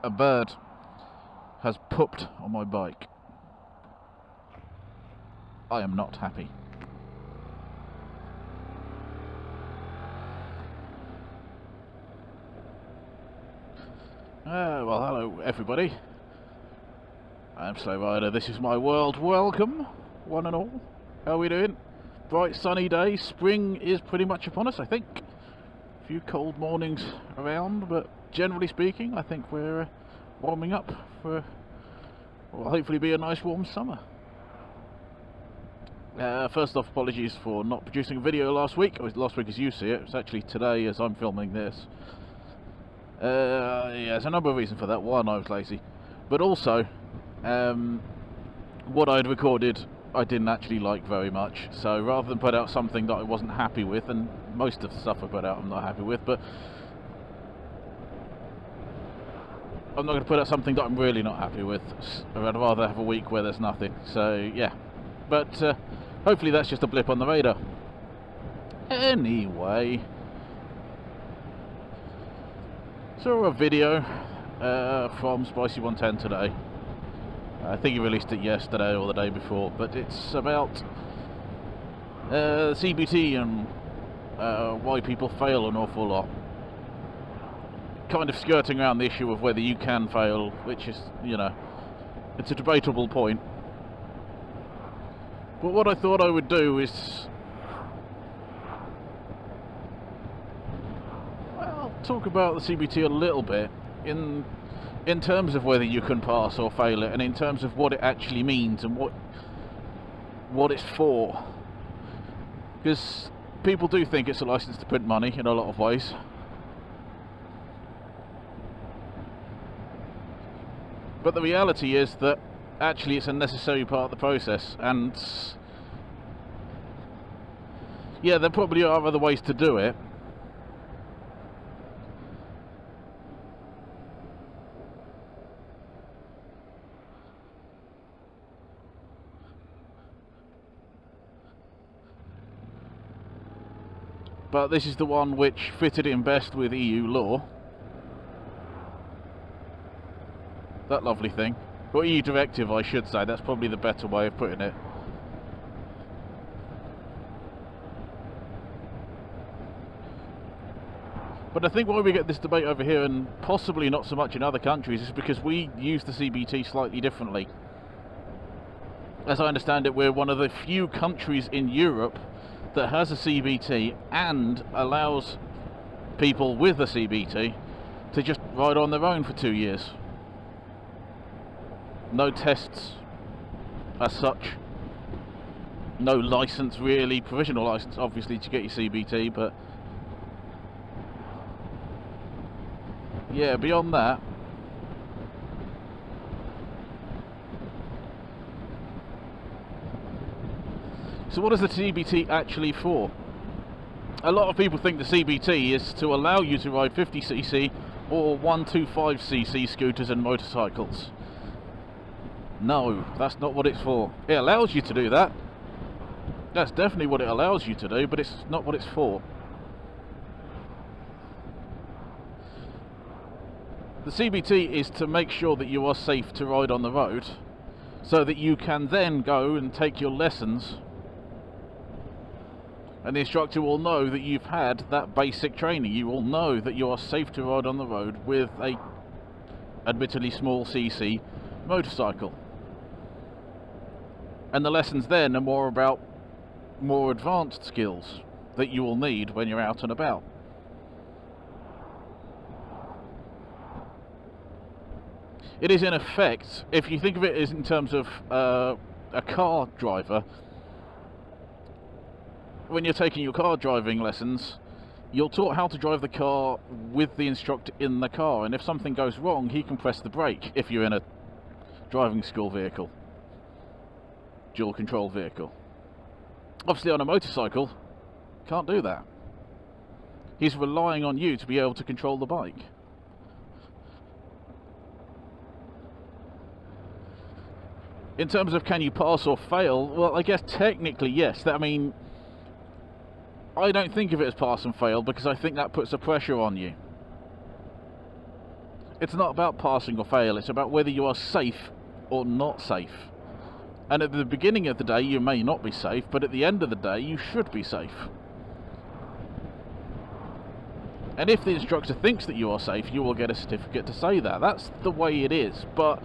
a bird has pooped on my bike. I am not happy. Well, hello everybody. I'm Slow Rider, this is my world. Welcome, one and all. How are we doing? Bright sunny day, spring is pretty much upon us, I think. A few cold mornings around, but generally speaking, I think we're warming up for what will hopefully be a nice warm summer. First off, apologies for not producing a video last week. It was last week as you see it. It's actually today as I'm filming this. Yeah, there's a number of reasons for that. One, I was lazy, but also what I'd recorded I didn't actually like very much, so rather than put out something that I wasn't happy with, and most of the stuff I put out I'm not happy with, but I'm not going to put out something that I'm really not happy with. I'd rather have a week where there's nothing. So yeah, but hopefully that's just a blip on the radar. Anyway, saw a video from Spicy110 today. I think he released it yesterday or the day before, but it's about CBT and why people fail an awful lot. Kind of skirting around the issue of whether you can fail, which is, you know, it's a debatable point. But what I thought I would do is, well, talk about the CBT a little bit in terms of whether you can pass or fail it, and in terms of what it actually means and what it's for. Because people do think it's a license to print money in a lot of ways. But the reality is that actually it's a necessary part of the process, and yeah, there probably are other ways to do it. But this is the one which fitted in best with EU law. That lovely thing. Or EU directive, I should say. That's probably the better way of putting it. But I think why we get this debate over here, and possibly not so much in other countries, is because we use the CBT slightly differently. As I understand it, we're one of the few countries in Europe that has a CBT and allows people with a CBT to just ride on their own for 2 years. No tests as such, no license really, provisional license obviously to get your CBT, but yeah, beyond that, so what is the CBT actually for? A lot of people think the CBT is to allow you to ride 50cc or 125cc scooters and motorcycles. No, that's not what it's for. It allows you to do that. That's definitely what it allows you to do, but it's not what it's for. The CBT is to make sure that you are safe to ride on the road, so that you can then go and take your lessons, and the instructor will know that you've had that basic training. You will know that you are safe to ride on the road with a admittedly small cc motorcycle. And the lessons then are more about more advanced skills that you will need when you're out and about. It is in effect, if you think of it as in terms of a car driver, when you're taking your car driving lessons, you're taught how to drive the car with the instructor in the car, and if something goes wrong, he can press the brake if you're in a driving school vehicle, dual control vehicle. Obviously on a motorcycle, can't do that. He's relying on you to be able to control the bike. In terms of can you pass or fail, well, I guess technically yes. I mean, I don't think of it as pass and fail, because I think that puts a pressure on you. It's not about passing or fail, it's about whether you are safe or not safe. And at the beginning of the day you may not be safe, but at the end of the day you should be safe. And if the instructor thinks that you are safe, you will get a certificate to say that. That's the way it is. But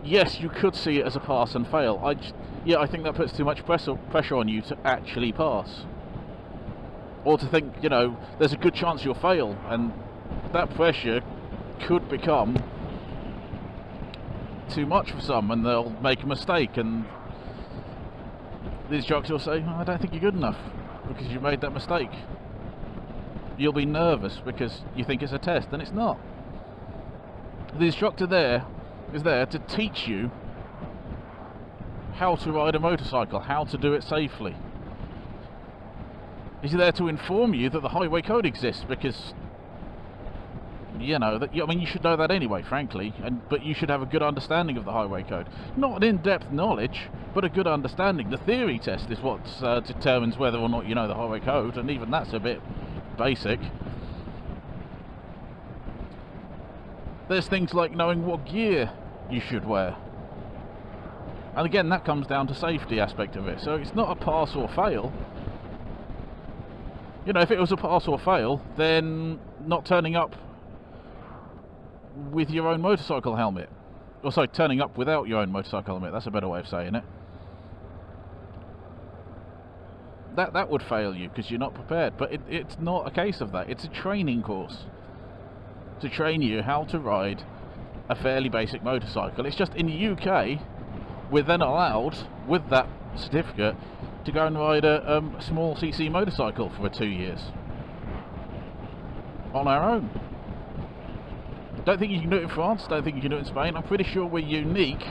yes, you could see it as a pass and fail. I think that puts too much pressure on you to actually pass. Or to think, you know, there's a good chance you'll fail, and that pressure could become too much for some, and they'll make a mistake, and the instructor will say, oh, I don't think you're good enough because you made that mistake. You'll be nervous because you think it's a test, and it's not. The instructor is there to teach you how to ride a motorcycle, how to do it safely. He's there to inform you that the highway code exists, because you know that. I mean, you should know that anyway, frankly. But you should have a good understanding of the highway code, not an in-depth knowledge, but a good understanding. The theory test is what determines whether or not you know the highway code, and even that's a bit basic. There's things like knowing what gear you should wear, and again, that comes down to safety aspect of it. So it's not a pass or fail. You know, if it was a pass or fail, then not turning up with your own motorcycle helmet, or sorry, turning up without your own motorcycle helmet, that's a better way of saying it, that would fail you because you're not prepared. But it's not a case of that. It's a training course to train you how to ride a fairly basic motorcycle. It's just in the UK we're then allowed, with that certificate, to go and ride a small CC motorcycle for 2 years on our own. Don't think you can do it in France, don't think you can do it in Spain. I'm pretty sure we're unique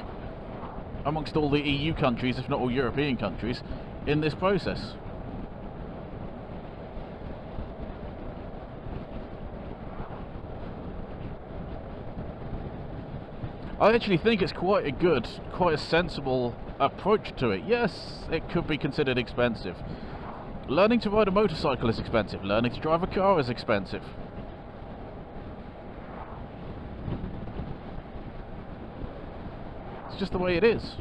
amongst all the EU countries, if not all European countries, in this process. I actually think it's quite a sensible approach to it. Yes, it could be considered expensive. Learning to ride a motorcycle is expensive. Learning to drive a car is expensive. It's just the way it is.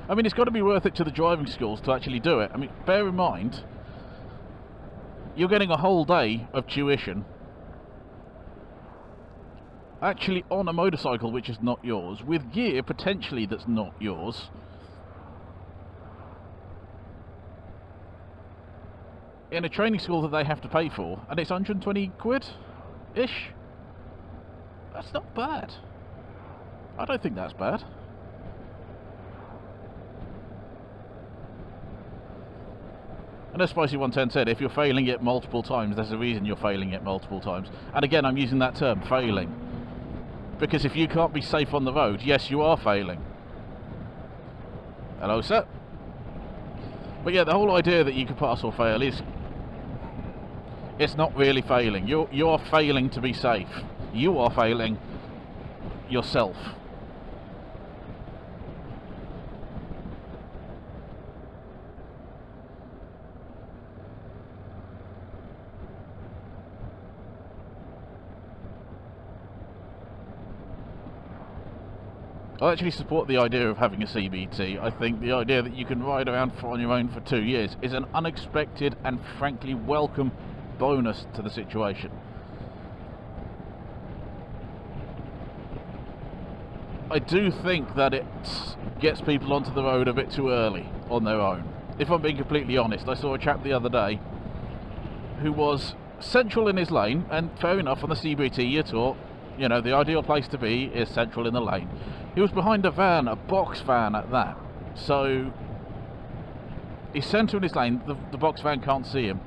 I mean, it's got to be worth it to the driving schools to actually do it. I mean, bear in mind, you're getting a whole day of tuition actually on a motorcycle which is not yours, with gear potentially that's not yours, in a training school that they have to pay for, and it's 120 quid-ish. That's not bad. I don't think that's bad. And as Spicy 110 said, if you're failing it multiple times, there's a reason you're failing it multiple times. And again, I'm using that term, failing, because if you can't be safe on the road, yes, you are failing. Hello, sir. But yeah, the whole idea that you can pass or fail is, it's not really failing. You're failing to be safe. You are failing yourself. I actually support the idea of having a CBT. I think the idea that you can ride around on your own for 2 years is an unexpected and frankly welcome bonus to the situation. I do think that it gets people onto the road a bit too early on their own. If I'm being completely honest, I saw a chap the other day who was central in his lane, and fair enough, on the CBT you're taught, you know, the ideal place to be is central in the lane. He was behind a van, a box van at that. So he's central in his lane, the box van can't see him.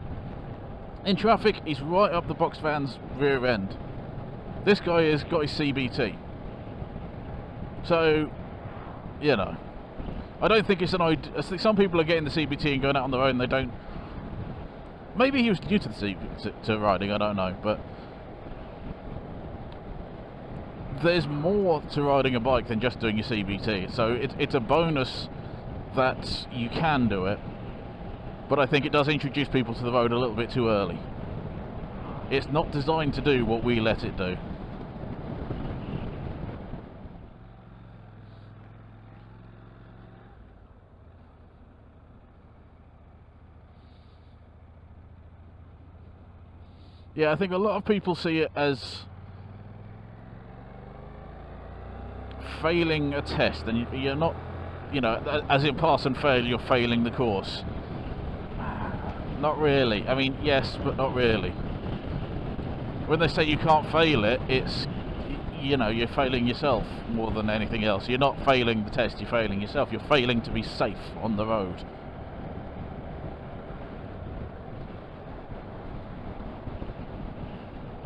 In traffic, he's right up the box van's rear end. This guy has got his CBT. So, you know, I don't think it's an idea. I think some people are getting the CBT and going out on their own, they don't. Maybe he was new to the to riding, I don't know, but there's more to riding a bike than just doing your CBT, so it's a bonus that you can do it, but I think it does introduce people to the road a little bit too early. It's not designed to do what we let it do. Yeah, I think a lot of people see it as failing a test, and you're not, you know, as in pass and fail, you're failing the course. Not really. I mean, yes, but not really. When they say you can't fail it, it's, you know, you're failing yourself more than anything else. You're not failing the test, you're failing yourself. You're failing to be safe on the road.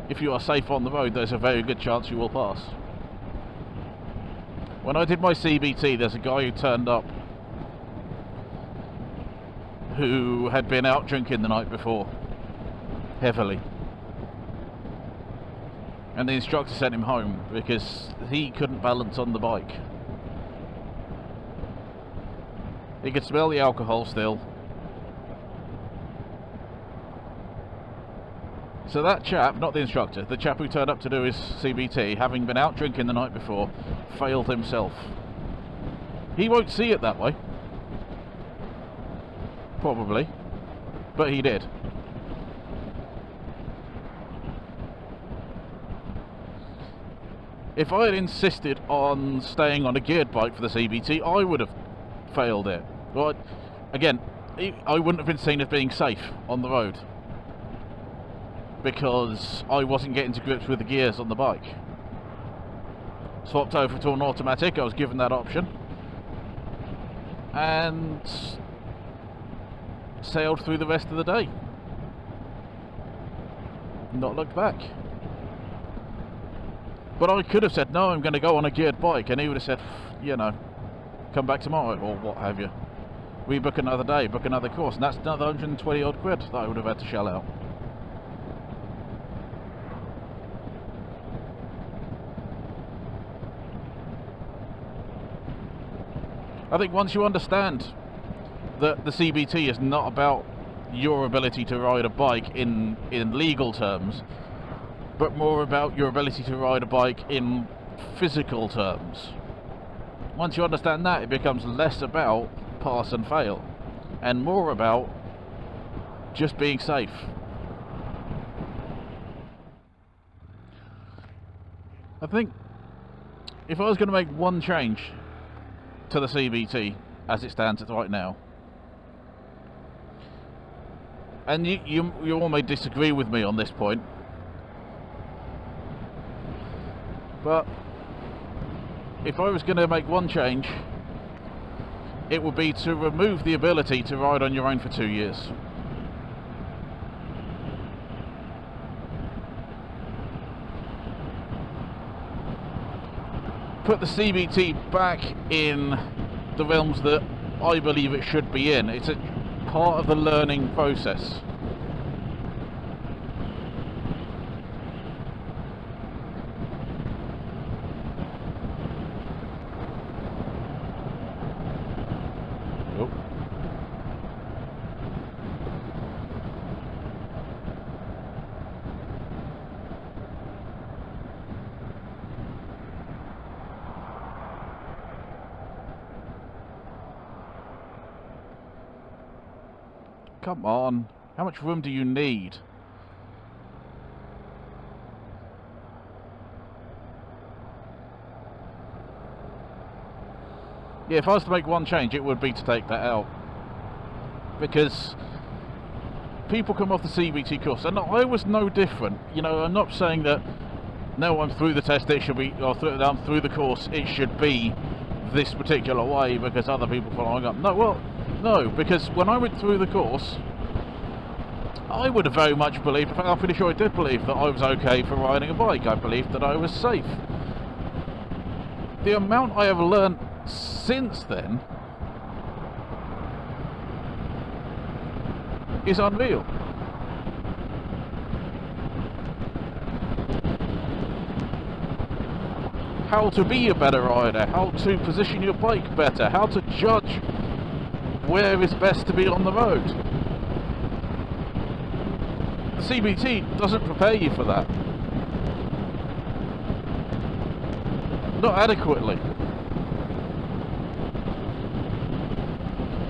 If you are safe on the road, there's a very good chance you will pass. When I did my CBT, there's a guy who turned up who had been out drinking the night before, heavily. And the instructor sent him home because he couldn't balance on the bike. He could smell the alcohol still. So that chap, not the instructor, the chap who turned up to do his CBT, having been out drinking the night before, failed himself. He won't see it that way. Probably. But he did. If I had insisted on staying on a geared bike for the CBT, I would have failed it. But again, I wouldn't have been seen as being safe on the road, because I wasn't getting to grips with the gears on the bike. Swapped over to an automatic, I was given that option, and sailed through the rest of the day. Not looked back. But I could have said, no, I'm going to go on a geared bike, and he would have said, you know, come back tomorrow, or what have you. We book another day, book another course, and that's another 120 odd quid that I would have had to shell out. I think once you understand that the CBT is not about your ability to ride a bike in legal terms, but more about your ability to ride a bike in physical terms. Once you understand that, it becomes less about pass and fail, and more about just being safe. I think if I was going to make one change to the CBT as it stands right now, and you all may disagree with me on this point, but if I was going to make one change, it would be to remove the ability to ride on your own for 2 years. Put the CBT back in the realms that I believe it should be in. It's a part of the learning process. Come on, how much room do you need? Yeah, if I was to make one change, it would be to take that out. Because people come off the CBT course, and I was no different. You know, I'm not saying that now I'm through the test, it should be, or I'm through the course, it should be this particular way because other people following up. No, well, no, because when I went through the course, I would have very much believed, in fact I'm pretty sure I did believe, that I was okay for riding a bike. I believed that I was safe. The amount I have learned since then is unreal. How to be a better rider, how to position your bike better, how to judge where is best to be on the road. The CBT doesn't prepare you for that. Not adequately.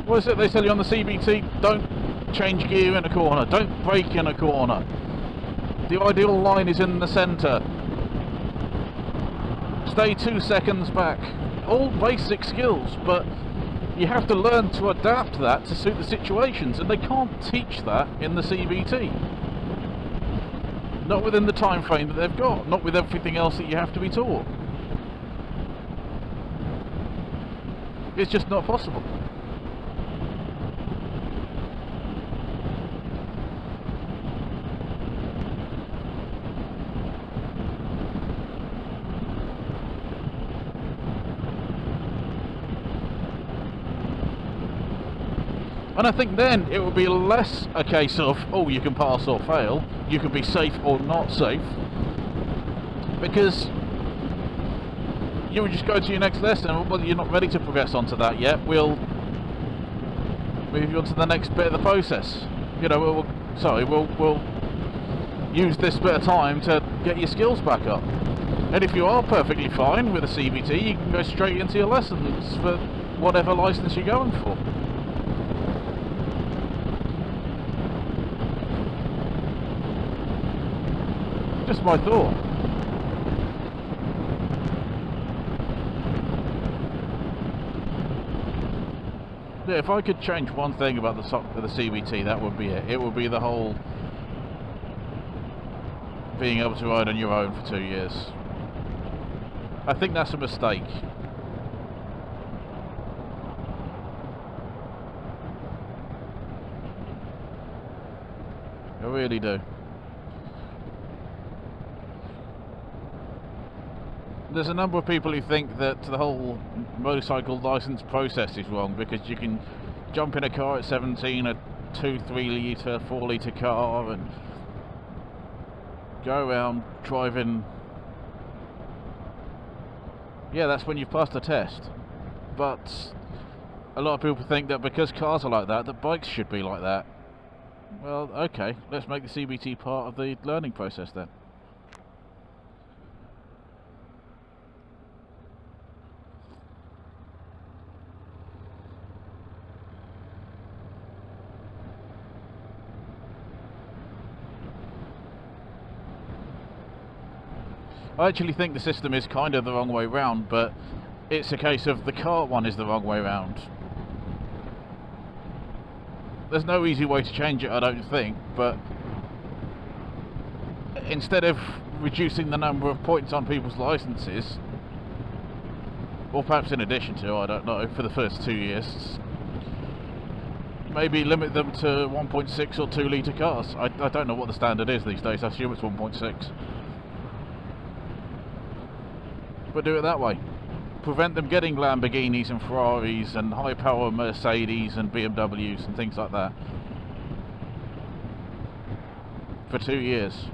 What is it they tell you on the CBT? Don't change gear in a corner, don't brake in a corner. The ideal line is in the centre. Stay 2 seconds back. All basic skills, but you have to learn to adapt that to suit the situations, and they can't teach that in the CBT. Not within the time frame that they've got, not with everything else that you have to be taught. It's just not possible. And I think then it would be less a case of, oh, you can pass or fail, you can be safe or not safe, because you would just go to your next lesson. Well, you're not ready to progress onto that yet, we'll move you on to the next bit of the process. You know, we'll use this bit of time to get your skills back up. And if you are perfectly fine with a CBT, you can go straight into your lessons for whatever license you're going for. Just my thought. Yeah, if I could change one thing about the CBT, that would be it. It would be the whole being able to ride on your own for 2 years. I think that's a mistake. I really do. There's a number of people who think that the whole motorcycle license process is wrong, because you can jump in a car at 17, a 2, 3 litre, 4 litre car, and go around driving. Yeah, that's when you've passed the test. But a lot of people think that because cars are like that, that bikes should be like that. Well, okay, let's make the CBT part of the learning process then. I actually think the system is kind of the wrong way round, but it's a case of the car one is the wrong way round. There's no easy way to change it, I don't think, but instead of reducing the number of points on people's licenses, or perhaps in addition to, I don't know, for the first 2 years, maybe limit them to 1.6 or 2 litre cars. I don't know what the standard is these days, I assume it's 1.6. But do it that way. Prevent them getting Lamborghinis and Ferraris and high power Mercedes and BMWs and things like that for 2 years.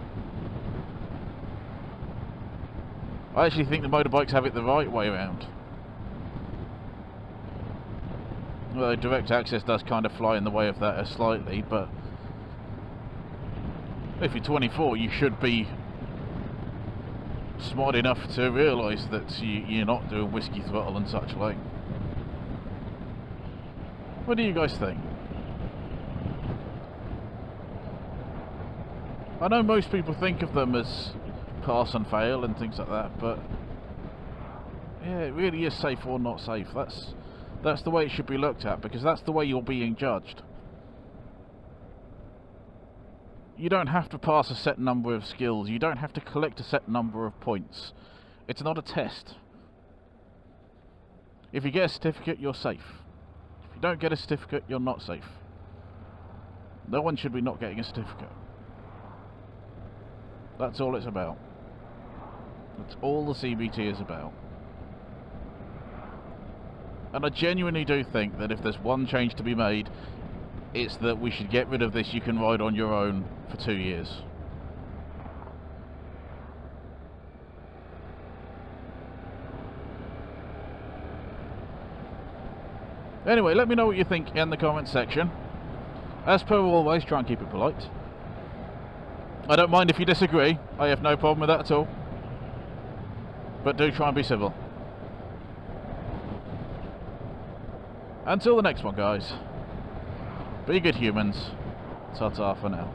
I actually think the motorbikes have it the right way around. Well, direct access does kind of fly in the way of that slightly, but if you're 24, you should be smart enough to realise that you're not doing whiskey throttle and such like. What do you guys think? I know most people think of them as pass and fail and things like that, but yeah, it really is safe or not safe. That's the way it should be looked at, because that's the way you're being judged. You don't have to pass a set number of skills, you don't have to collect a set number of points. It's not a test. If you get a certificate, you're safe. If you don't get a certificate, you're not safe. No one should be not getting a certificate. That's all it's about. That's all the CBT is about. And I genuinely do think that if there's one change to be made, it's that we should get rid of this you can ride on your own for 2 years. Anyway, let me know what you think in the comments section. As per always, try and keep it polite. I don't mind if you disagree, I have no problem with that at all. But do try and be civil. Until the next one, guys. Be good humans. Ta-ta for now.